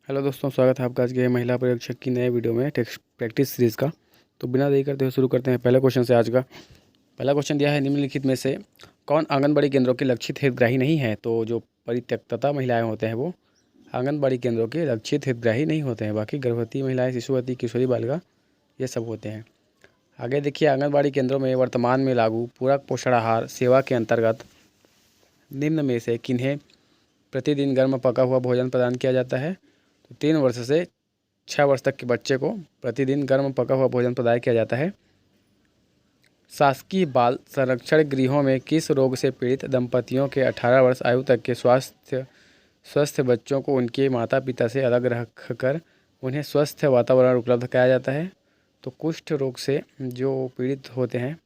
Hello दोस्तों, स्वागत है आपका आज के महिला पर्यवेक्षक की नए वीडियो में टेक्स्ट प्रैक्टिस सीरीज़ का। तो बिना देरी करते हुए शुरू करते हैं पहले क्वेश्चन से। आज का पहला क्वेश्चन दिया है, निम्नलिखित में से कौन आंगनबाड़ी केंद्रों के लक्षित हितग्राही नहीं है। तो जो परित्यक्तता महिलाएं होते हैं वो आंगनबाड़ी केंद्रों के लक्षित हितग्राही नहीं होते हैं। बाकी गर्भवती महिलाएं, शिशुवती, किशोरी बालिका ये सब होते हैं। आगे देखिए, आंगनबाड़ी केंद्रों में वर्तमान में लागू पूरक पोषण आहार सेवा के अंतर्गत निम्न में से किन्हें प्रतिदिन गर्म पका हुआ भोजन प्रदान किया जाता है। तो 3 वर्ष से 6 वर्ष तक के बच्चे को प्रतिदिन गर्म पका हुआ भोजन प्रदान किया जाता है। शासकीय बाल संरक्षण गृहों में किस रोग से पीड़ित दंपतियों के 18 वर्ष आयु तक के स्वस्थ बच्चों को उनके माता पिता से अलग रखकर उन्हें स्वस्थ वातावरण उपलब्ध कराया जाता है। तो कुष्ठ रोग से जो पीड़ित होते हैं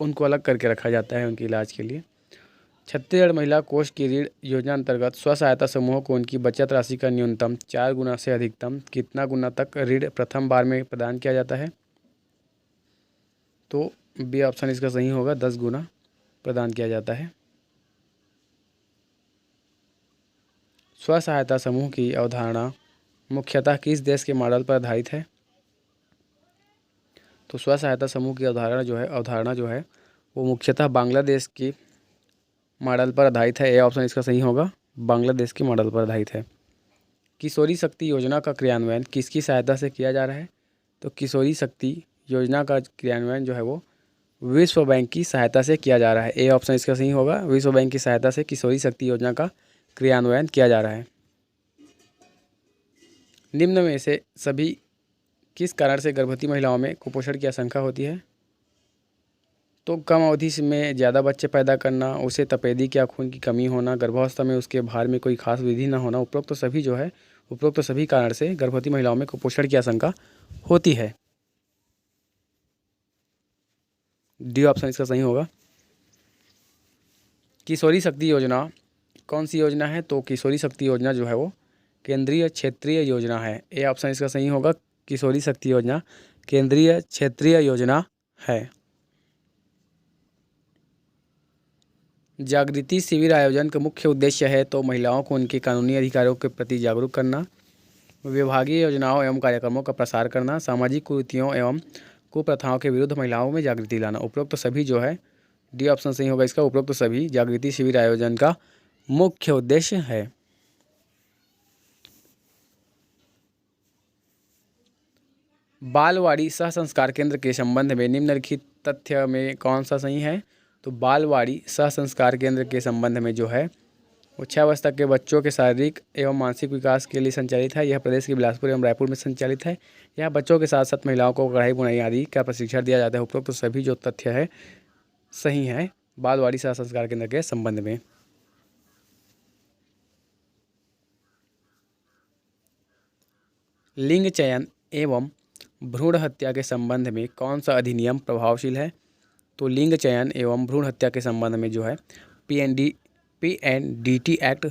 उनको अलग करके रखा जाता है उनके इलाज के लिए। छत्तीसगढ़ महिला कोष की ऋण योजना अंतर्गत स्व सहायता समूहों को उनकी बचत राशि का न्यूनतम 4 गुना से अधिकतम कितना गुना तक ऋण प्रथम बार में प्रदान किया जाता है। तो बी ऑप्शन इसका सही होगा, 10 गुना प्रदान किया जाता है। स्व सहायता समूह की अवधारणा मुख्यतः किस देश के मॉडल पर आधारित है। तो स्व सहायता समूह की अवधारणा जो है वो मुख्यतः बांग्लादेश की मॉडल पर आधारित है। ए ऑप्शन इसका सही होगा, बांग्लादेश के मॉडल पर आधारित है। किशोरी शक्ति योजना का क्रियान्वयन किसकी सहायता से किया जा रहा है। तो किशोरी शक्ति योजना का क्रियान्वयन जो है वो विश्व बैंक की सहायता से किया जा रहा है। ए ऑप्शन इसका सही होगा, विश्व बैंक की सहायता से किशोरी शक्ति योजना का क्रियान्वयन किया जा रहा है। निम्न में से सभी किस कारण से गर्भवती महिलाओं में कुपोषण की आशंका होती है। तो कम अवधि में ज़्यादा बच्चे पैदा करना, उसे तपेदिक या खून की कमी होना, गर्भावस्था में उसके भार में कोई खास वृद्धि न होना, उपरोक्त सभी कारण से गर्भवती महिलाओं में कुपोषण की आशंका होती है। डी ऑप्शन इसका सही होगा। किशोरी शक्ति योजना कौन सी योजना है। तो किशोरी शक्ति योजना जो है वो केंद्रीय क्षेत्रीय योजना है। ए ऑप्शन इसका सही होगा, किशोरी शक्ति योजना केंद्रीय क्षेत्रीय योजना है। जागृति शिविर आयोजन का मुख्य उद्देश्य है। तो महिलाओं को उनके कानूनी अधिकारों के प्रति जागरूक करना, विभागीय योजनाओं एवं कार्यक्रमों का प्रसार करना, सामाजिक कुरीतियों एवं कुप्रथाओं के विरुद्ध महिलाओं में जागृति लाना। उपरोक्त सभी जो है, डी ऑप्शन सही होगा इसका, उपरोक्त सभी जागृति शिविर आयोजन का मुख्य उद्देश्य है। बालवाड़ी सह संस्कार केंद्र के संबंध में निम्नलिखित तथ्य में कौन सा सही है। तो बालवाड़ी सह संस्कार केंद्र के संबंध में जो है वो 6 वर्ष तक के बच्चों के शारीरिक एवं मानसिक विकास के लिए संचालित है। यह प्रदेश के बिलासपुर एवं रायपुर में संचालित है। यह बच्चों के साथ साथ महिलाओं को कढ़ाई बुनाई आदि का प्रशिक्षण दिया जाता है। उपरोक्त तो सभी जो तथ्य है सही है बालवाड़ी सह संस्कार केंद्र के संबंध में। लिंग चयन एवं भ्रूण हत्या के संबंध में कौन सा अधिनियम प्रभावशील है। तो लिंग चयन एवं भ्रूण हत्या के संबंध में जो है PNDT एक्ट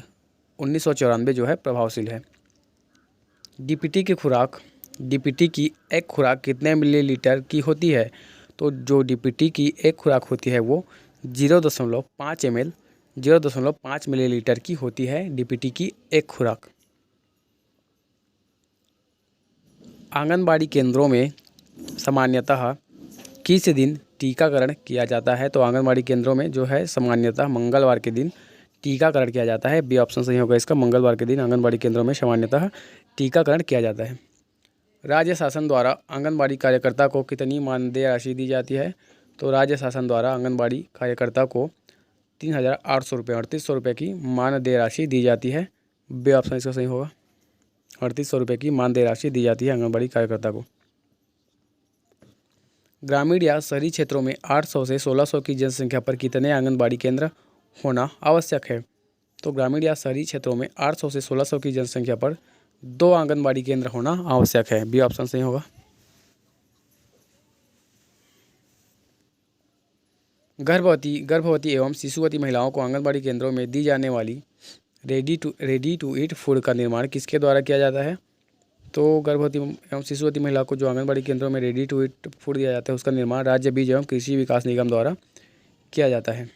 1994 जो है प्रभावशील है। DPT की एक खुराक कितने मिलीलीटर की होती है। तो जो DPT की एक खुराक होती है वो 0.5 ml 0.5 मिलीलीटर की होती है DPT की एक खुराक। आंगनबाड़ी केंद्रों में सामान्यतः किस दिन टीकाकरण किया जाता है। तो आंगनबाड़ी केंद्रों में जो है सामान्यतः मंगलवार के दिन टीकाकरण किया जाता है। बी ऑप्शन सही होगा इसका, मंगलवार के दिन आंगनबाड़ी केंद्रों में सामान्यतः टीकाकरण किया जाता है। राज्य शासन द्वारा आंगनबाड़ी कार्यकर्ता को कितनी मानदेय राशि दी जाती है। तो राज्य शासन द्वारा आंगनबाड़ी कार्यकर्ता को 3,800 रुपये 3,800 रुपये की मानदेय राशि दी जाती है। बी ऑप्शन इसका सही होगा, 3,800 रुपये की मानदेय राशि दी जाती है आंगनबाड़ी कार्यकर्ता को। ग्रामीण या शहरी क्षेत्रों में 800 से 1600 की जनसंख्या पर कितने आंगनबाड़ी केंद्र होना आवश्यक है। तो ग्रामीण या शहरी क्षेत्रों में 800 से 1600 की जनसंख्या पर 2 आंगनबाड़ी केंद्र होना आवश्यक है। बी ऑप्शन सही होगा। गर्भवती एवं शिशुवती महिलाओं को आंगनबाड़ी केंद्रों में दी जाने वाली रेडी टू ईट फूड का निर्माण किसके द्वारा किया जाता है। तो गर्भवती एवं शिशुवती महिला को जो आंगनबाड़ी केंद्रों में रेडी टू ईट फूड दिया जाता है उसका निर्माण राज्य बीज एवं कृषि विकास निगम द्वारा किया जाता है।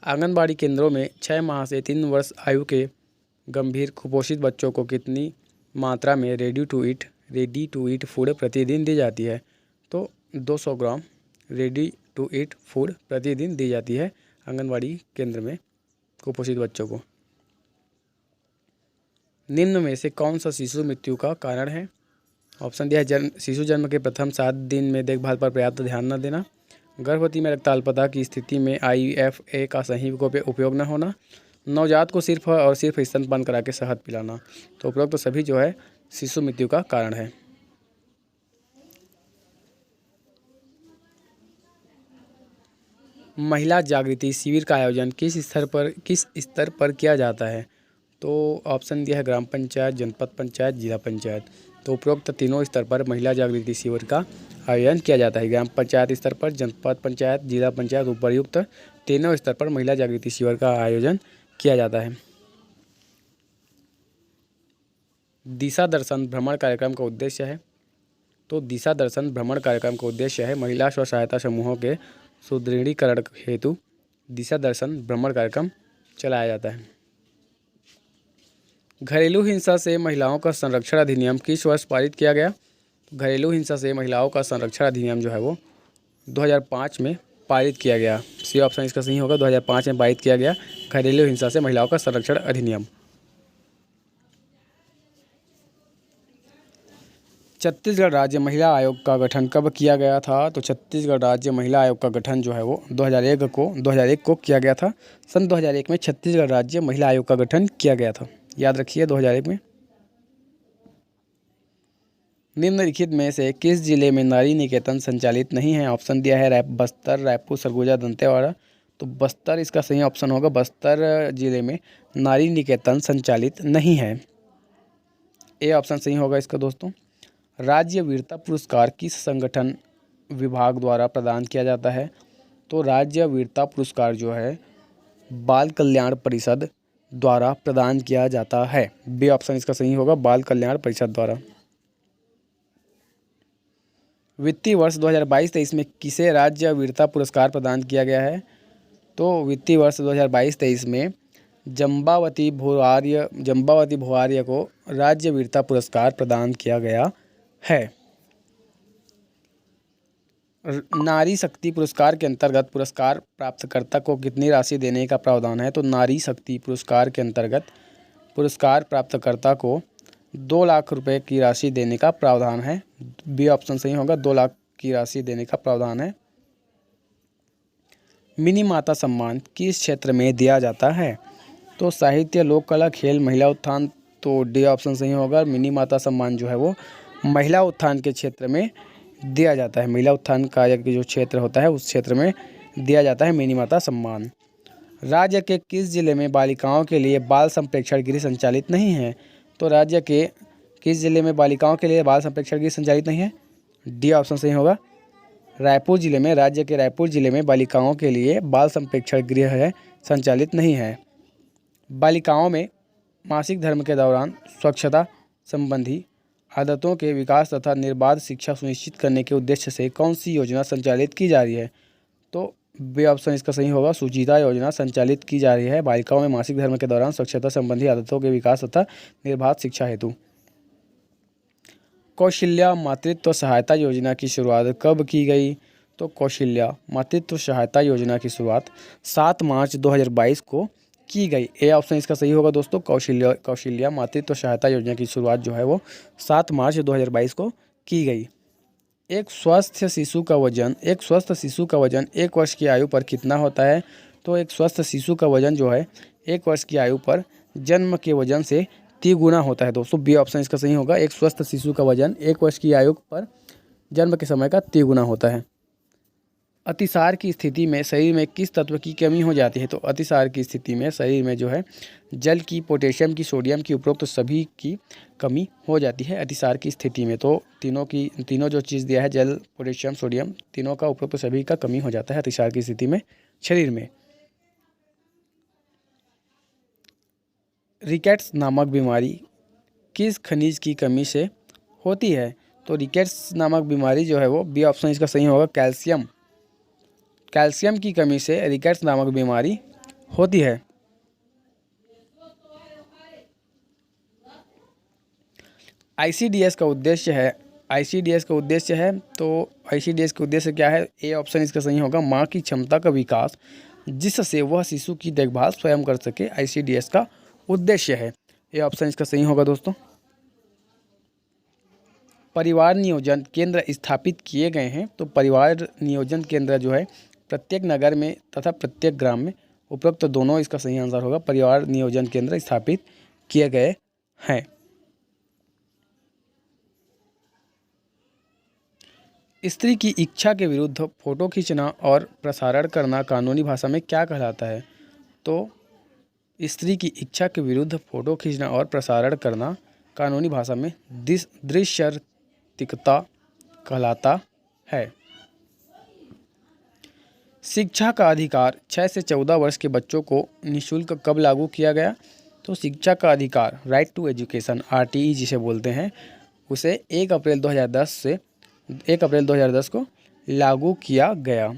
आंगनबाड़ी केंद्रों में 6 माह से 3 वर्ष आयु के गंभीर कुपोषित बच्चों को कितनी मात्रा में रेडी टू ईट फूड प्रतिदिन दी जाती है? तो 200 ग्राम रेडी टू ईट फूड प्रतिदिन दी जाती है आंगनबाड़ी केंद्र में कुपोषित बच्चों को। निम्न में से कौन सा शिशु मृत्यु का कारण है? ऑप्शन दिया है शिशु जन्म के प्रथम 7 दिन में देखभाल पर पर्याप्त ध्यान न देना, गर्भवती में रक्ताल्पता की स्थिति में IFA का सही उपयोग न होना, नवजात को सिर्फ और सिर्फ स्तनपान करा के शहद पिलाना। तो उपरोक्त तो सभी जो है शिशु मृत्यु का कारण है। महिला जागृति शिविर का आयोजन किस स्तर पर किया जाता है? तो ऑप्शन दिया है ग्राम पंचायत, जनपद पंचायत, जिला पंचायत। तो उपरोक्त तीनों स्तर पर महिला जागृति शिविर का आयोजन किया जाता है। ग्राम पंचायत स्तर पर, जनपद पंचायत, जिला पंचायत, उपर्युक्त तीनों स्तर पर महिला जागृति शिविर का आयोजन किया जाता है। दिशा दर्शन भ्रमण कार्यक्रम का उद्देश्य है? तो दिशा दर्शन भ्रमण कार्यक्रम का उद्देश्य है महिला स्व सहायता समूहों के सुदृढ़ीकरण हेतु दिशा दर्शन भ्रमण कार्यक्रम चलाया जाता है। घरेलू हिंसा से महिलाओं का संरक्षण अधिनियम किस वर्ष पारित किया गया? घरेलू हिंसा से महिलाओं का संरक्षण अधिनियम जो है वो 2005 में पारित किया गया। सी ऑप्शन इसका सही होगा, 2005 में पारित किया गया घरेलू हिंसा से महिलाओं का संरक्षण अधिनियम। छत्तीसगढ़ राज्य महिला आयोग का गठन कब किया गया था? तो छत्तीसगढ़ राज्य महिला आयोग का गठन जो है वो 2001 को किया गया था। सन 2001 में छत्तीसगढ़ राज्य महिला आयोग का गठन किया गया था, याद रखिए 2001 में। निम्नलिखित में से किस जिले में नारी निकेतन संचालित नहीं है? ऑप्शन दिया है बस्तर, रायपुर, सरगुजा, दंतेवाड़ा। तो बस्तर इसका सही ऑप्शन होगा। बस्तर जिले में नारी निकेतन संचालित नहीं है, ए ऑप्शन सही होगा इसका दोस्तों। राज्य वीरता पुरस्कार किस संगठन विभाग द्वारा प्रदान किया जाता है? तो राज्य वीरता पुरस्कार जो है बाल कल्याण परिषद द्वारा प्रदान किया जाता है, बी ऑप्शन इसका सही होगा, बाल कल्याण परिषद द्वारा। वित्तीय वर्ष 2022-23 में किसे राज्य वीरता पुरस्कार प्रदान किया गया है? तो वित्तीय वर्ष 2022-23 में जंबावती भोआर्य को राज्य वीरता पुरस्कार प्रदान किया गया है। नारी शक्ति पुरस्कार के अंतर्गत पुरस्कार प्राप्तकर्ता को कितनी राशि देने का प्रावधान है? तो नारी शक्ति पुरस्कार के अंतर्गत पुरस्कार प्राप्तकर्ता को 2 लाख रुपए की राशि देने का प्रावधान है, बी ऑप्शन सही होगा, 2 लाख की राशि देने का प्रावधान है। मिनी माता सम्मान किस क्षेत्र में दिया जाता है? तो साहित्य, लोक कला, खेल, महिला उत्थान। तो डी ऑप्शन सही होगा, मिनी माता सम्मान जो है वो महिला उत्थान के क्षेत्र में दिया जाता है। महिला उत्थान कार्य के जो क्षेत्र होता है उस क्षेत्र में दिया जाता है मिनी माता सम्मान। राज्य के किस जिले में बालिकाओं के लिए बाल संप्रेक्षण गृह संचालित नहीं है? तो राज्य के किस जिले में बालिकाओं के लिए बाल संप्रेक्षण गृह संचालित नहीं है? डी ऑप्शन सही होगा, रायपुर जिले में। राज्य के रायपुर जिले में बालिकाओं के लिए बाल संप्रेक्षण गृह है संचालित नहीं है। बालिकाओं में मासिक धर्म के दौरान स्वच्छता संबंधी आदतों के विकास तथा निर्बाध शिक्षा सुनिश्चित करने के उद्देश्य से कौन सी योजना संचालित की जा रही है? तो बी ऑप्शन इसका सही होगा, सुचिता योजना संचालित की जा रही है बालिकाओं में मासिक धर्म के दौरान स्वच्छता संबंधी आदतों के विकास तथा निर्बाध शिक्षा हेतु। कौशल्या मातृत्व सहायता योजना की शुरुआत कब की गई? तो कौशल्या मातृत्व सहायता योजना की शुरुआत 7 मार्च 2022 को की गई, ए ऑप्शन इसका सही होगा दोस्तों। कौशल्या मातृत्व सहायता योजना की शुरुआत जो है वो 7 मार्च 2022 को की गई। एक स्वस्थ शिशु का वजन 1 वर्ष की आयु पर कितना होता है? तो एक स्वस्थ शिशु का वजन जो है 1 वर्ष की आयु पर जन्म के वजन से 3 गुना होता है दोस्तों, बी ऑप्शन इसका सही होगा। एक स्वस्थ शिशु का वजन 1 वर्ष की आयु पर जन्म के समय का 3 गुना होता है। अतिसार की स्थिति में शरीर में किस तत्व की कमी हो जाती है? तो अतिसार की स्थिति में शरीर में जो है जल की, पोटेशियम की, सोडियम की, उपरोक्त सभी की कमी हो जाती है अतिसार की स्थिति में। तो तीनों जो चीज़ दिया है, जल, पोटेशियम, सोडियम, तीनों का उपरोक्त सभी का कमी हो जाता है अतिसार की स्थिति में शरीर में। रिकेट्स नामक बीमारी किस खनिज की कमी से होती है? तो रिकेट्स नामक बीमारी जो है वो बी ऑप्शन इसका सही होगा, कैल्शियम की कमी से रिकेट्स नामक बीमारी होती है। आईसीडीएस का उद्देश्य है, आईसीडीएस का उद्देश्य है, तो आईसीडीएस का उद्देश्य क्या है? ए ऑप्शन इसका सही होगा, माँ की क्षमता का विकास जिससे वह शिशु की देखभाल स्वयं कर सके, आईसीडीएस का उद्देश्य है। ए ऑप्शन इसका सही होगा दोस्तों। परिवार नियोजन केंद्र स्थापित किए गए हैं, तो परिवार नियोजन केंद्र जो है प्रत्येक नगर में तथा प्रत्येक ग्राम में, उपरोक्त तो दोनों इसका सही आंसर होगा। परिवार नियोजन केंद्र स्थापित किए गए हैं। स्त्री की इच्छा के विरुद्ध फोटो खींचना और प्रसारण करना कानूनी भाषा में क्या कहलाता है? तो स्त्री की इच्छा के विरुद्ध फोटो खींचना और प्रसारण करना कानूनी भाषा में दृश्यतिकता कहलाता है। शिक्षा का अधिकार 6 से 14 वर्ष के बच्चों को निःशुल्क कब लागू किया गया? तो शिक्षा का अधिकार, राइट टू एजुकेशन, आरटीई जिसे बोलते हैं, उसे 1 अप्रैल 2010 को लागू किया गया।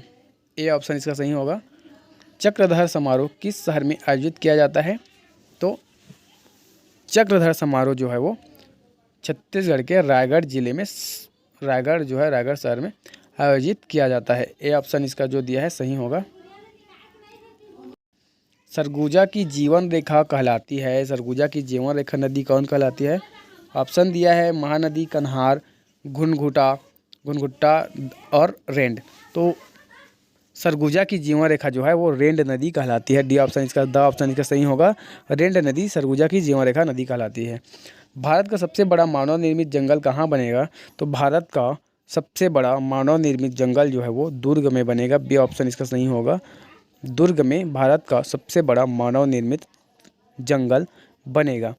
ए ऑप्शन इसका सही होगा। चक्रधर समारोह किस शहर में आयोजित किया जाता है? तो चक्रधर समारोह जो है वो छत्तीसगढ़ के रायगढ़ जिले में, रायगढ़ शहर में आयोजित किया जाता है। ए ऑप्शन इसका जो दिया है सही होगा। सरगुजा की जीवन रेखा कहलाती है, सरगुजा की जीवन रेखा नदी कौन कहलाती है? ऑप्शन दिया है महानदी, कन्हार, घुनघुट्टा और रेंड। तो सरगुजा की जीवन रेखा जो है वो रेंड नदी कहलाती है। डी ऑप्शन इसका, द ऑप्शन इसका सही होगा। रेंड नदी सरगुजा की जीवन रेखा नदी कहलाती है। भारत का सबसे बड़ा मानव निर्मित जंगल कहाँ बनेगा? तो भारत का सबसे बड़ा मानव निर्मित जंगल जो है वो दुर्ग में बनेगा। बी ऑप्शन इसका सही होगा। दुर्ग में भारत का सबसे बड़ा मानव निर्मित जंगल बनेगा।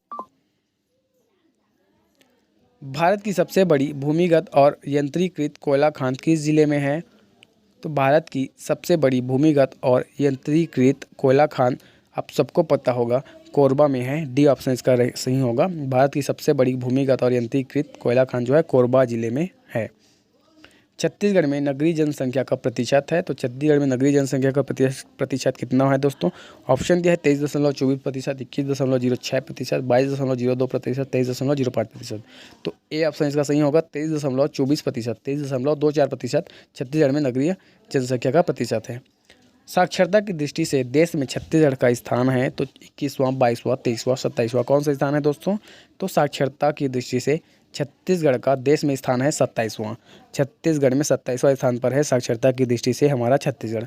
भारत की सबसे बड़ी भूमिगत और यंत्रीकृत कोयला खान किस जिले में है? तो भारत की सबसे बड़ी भूमिगत और यंत्रीकृत कोयला खान आप सबको पता होगा कोरबा में है। डी ऑप्शन इसका सही होगा। भारत की सबसे बड़ी भूमिगत और यंत्रीकृत कोयला खान जो है कोरबा जिले में है। छत्तीसगढ़ में नगरीय जनसंख्या का प्रतिशत है, तो छत्तीसगढ़ में नगरीय जनसंख्या का प्रतिशत कितना है दोस्तों? ऑप्शन दिया है 23.24%, 21.06%, 22.02%, 23.05%। तो ए ऑप्शन इसका सही होगा। 23.24%, 23.24% छत्तीसगढ़ में नगरीय जनसंख्या का प्रतिशत है। साक्षरता की दृष्टि से देश में छत्तीसगढ़ का स्थान है, तो 21वां, 22वां, 23वां, 27वां कौन सा स्थान है दोस्तों? तो साक्षरता की दृष्टि से छत्तीसगढ़ का देश में स्थान है 27वां। छत्तीसगढ़ में 27वां स्थान पर है साक्षरता की दृष्टि से हमारा छत्तीसगढ़।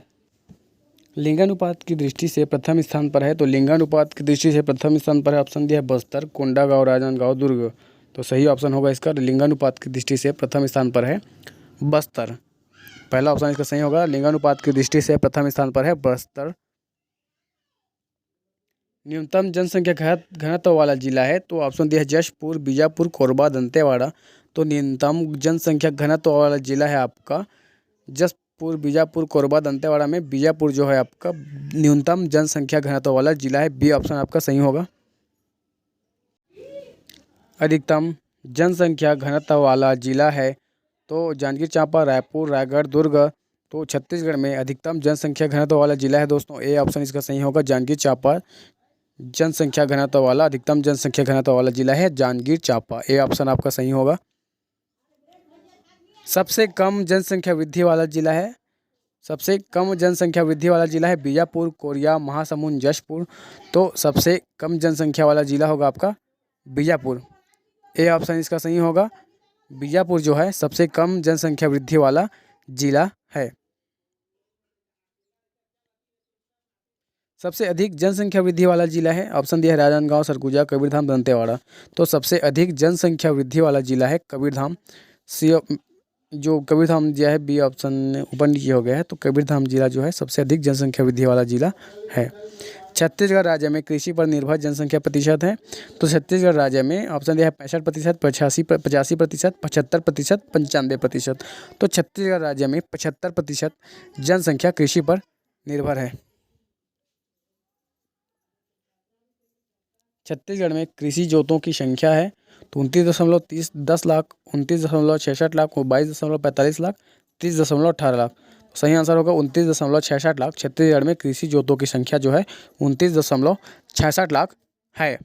लिंगानुपात की दृष्टि से प्रथम स्थान पर है, तो लिंगानुपात की दृष्टि से प्रथम स्थान पर है ऑप्शन दिया है बस्तर, कोंडागांव, राजनांदगांव, दुर्ग। तो सही ऑप्शन होगा इसका। लिंगानुपात की दृष्टि से प्रथम स्थान पर है बस्तर। पहला ऑप्शन इसका सही होगा। लिंगानुपात की दृष्टि से प्रथम स्थान पर है बस्तर। न्यूनतम जनसंख्या घनत्व वाला जिला है, तो ऑप्शन दिया है जशपुर, बीजापुर, कोरबा, दंतेवाड़ा। तो न्यूनतम जनसंख्या घनत्व वाला जिला है आपका जशपुर, बीजापुर, कोरबा, दंतेवाड़ा में बीजापुर जो है आपका न्यूनतम जनसंख्या घनत्व वाला जिला है। बी ऑप्शन आपका सही होगा। अधिकतम जनसंख्या घनत्व वाला जिला है, तो जांजगीर चांपा, रायपुर, रायगढ़, दुर्ग। तो छत्तीसगढ़ में अधिकतम जनसंख्या घनत्व वाला जिला है दोस्तों। ए ऑप्शन इसका सही होगा। जांजगीर चांपा जनसंख्या घनत्व वाला, अधिकतम जनसंख्या घनत्व वाला जिला है जांजगीर चांपा। ए ऑप्शन आपका सही होगा। सबसे कम जनसंख्या वृद्धि वाला जिला है, सबसे कम जनसंख्या वृद्धि वाला जिला है बीजापुर, कोरिया, महासमुंद, जशपुर। तो सबसे कम जनसंख्या वाला जिला होगा आपका बीजापुर। ए ऑप्शन इसका सही होगा। बीजापुर जो है सबसे कम जनसंख्या वृद्धि वाला जिला है। सबसे अधिक जनसंख्या वृद्धि वाला जिला है, ऑप्शन दिया है राजनांदगांव, सरगुजा, कबीरधाम, दंतेवाड़ा। तो सबसे अधिक जनसंख्या वृद्धि वाला जिला है कबीरधाम। सी जो कबीरधाम दिया है, बी ऑप्शन ऊपर नीचे हो गया है, तो कबीरधाम जिला जो है सबसे अधिक जनसंख्या वृद्धि वाला जिला है। छत्तीसगढ़ राज्य में कृषि पर निर्भर जनसंख्या प्रतिशत है, तो छत्तीसगढ़ राज्य में ऑप्शन दिया है 65%, 85%, 75%, 95%। तो छत्तीसगढ़ राज्य में 75% जनसंख्या कृषि पर निर्भर है। छत्तीसगढ़ में कृषि जोतों की संख्या है, तो 29.10 लाख, 29.66 लाख, 22.45 लाख, 30.18 लाख। सही आंसर होगा 29.66 लाख। छत्तीसगढ़ में कृषि जोतों की संख्या जो है 29.66 लाख है।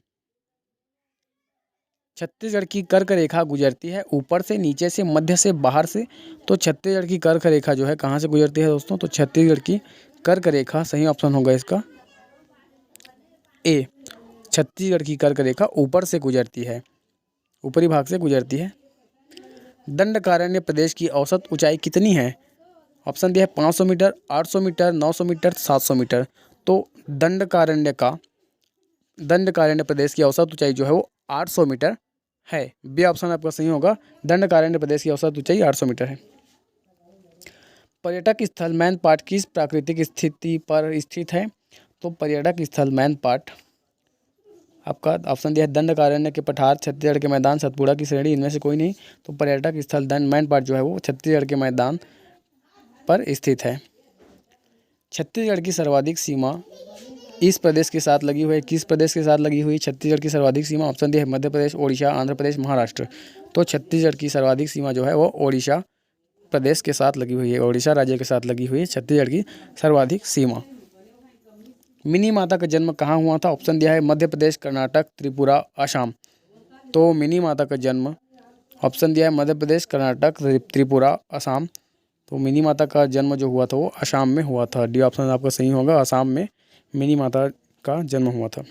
छत्तीसगढ़ की कर्क रेखा गुजरती है ऊपर से, नीचे से, मध्य से, बाहर से। तो छत्तीसगढ़ की कर्क रेखा जो है कहाँ से गुजरती है दोस्तों? तो छत्तीसगढ़ की कर्क रेखा, सही ऑप्शन होगा इसका ए। छत्तीसगढ़ की कर्क रेखा ऊपर से गुजरती है, ऊपरी भाग से गुजरती है। दंडकारण्य प्रदेश की औसत ऊंचाई कितनी है? ऑप्शन दिया है 500 मीटर, 800 मीटर, 900 मीटर, 700 मीटर। तो दंडकारण्य प्रदेश की औसत ऊंचाई जो है वो 800 मीटर है। बी ऑप्शन आपका सही होगा, दंडकारण्य प्रदेश की औसत ऊंचाई 800 मीटर है। पर्यटक स्थल मैनपाट किस प्राकृतिक स्थिति पर स्थित है? तो पर्यटक स्थल मैनपाट आपका ऑप्शन दिया है दंडकारण्य के पठार, छत्तीसगढ़ के मैदान, सतपुड़ा की श्रेणी, इनमें से कोई नहीं। तो पर्यटक स्थल मैनपाट जो है वो छत्तीसगढ़ के मैदान पर स्थित है। छत्तीसगढ़ की सर्वाधिक सीमा इस प्रदेश के साथ लगी हुई है। किस प्रदेश के साथ लगी हुई छत्तीसगढ़ की सर्वाधिक सीमा? ऑप्शन दिया है मध्य प्रदेश, ओडिशा, आंध्र प्रदेश, महाराष्ट्र। तो छत्तीसगढ़ की सर्वाधिक सीमा जो है वो ओडिशा प्रदेश के साथ लगी हुई है, ओडिशा राज्य के साथ लगी हुई है छत्तीसगढ़ की सर्वाधिक सीमा। मिनी माता का जन्म कहाँ हुआ था? ऑप्शन दिया है मध्य प्रदेश, कर्नाटक, त्रिपुरा, असम। तो मिनी माता का जन्म, ऑप्शन दिया है मध्य प्रदेश, कर्नाटक, त्रिपुरा, असम। तो मिनी माता का जन्म जो हुआ था वो असम में हुआ था। डी ऑप्शन आपका सही होगा, असम में मिनी माता का जन्म हुआ था।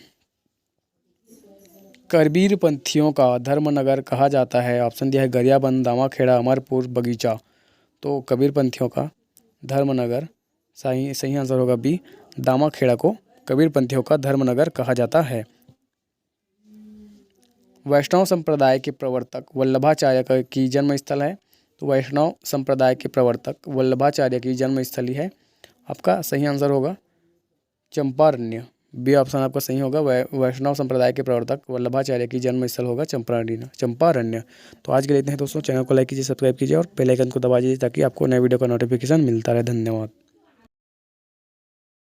कबीर पंथियों का धर्मनगर कहा जाता है। ऑप्शन दिया है गरियाबंद, दामाखेड़ा, अमरपुर, बगीचा। तो कबीर पंथियों का धर्मनगर, सही आंसर होगा बी, दामाखेड़ा को कबीर पंथियों का धर्मनगर कहा जाता है। वैष्णव संप्रदाय के प्रवर्तक वल्लभाचार्य की जन्म स्थल है। तो वैष्णव संप्रदाय के प्रवर्तक वल्लभाचार्य की जन्म स्थली है, आपका सही आंसर होगा चंपारण्य। बी ऑप्शन आपका सही होगा, वैष्णव संप्रदाय के प्रवर्तक वल्लभाचार्य की जन्म स्थल होगा चंपारण्य। तो आज के लिए इतने हैं दोस्तों। चैनल को लाइक कीजिए, सब्सक्राइब कीजिए और बेल आइकन को दबा दीजिए ताकि आपको नए वीडियो का नोटिफिकेशन मिलता रहे। धन्यवाद।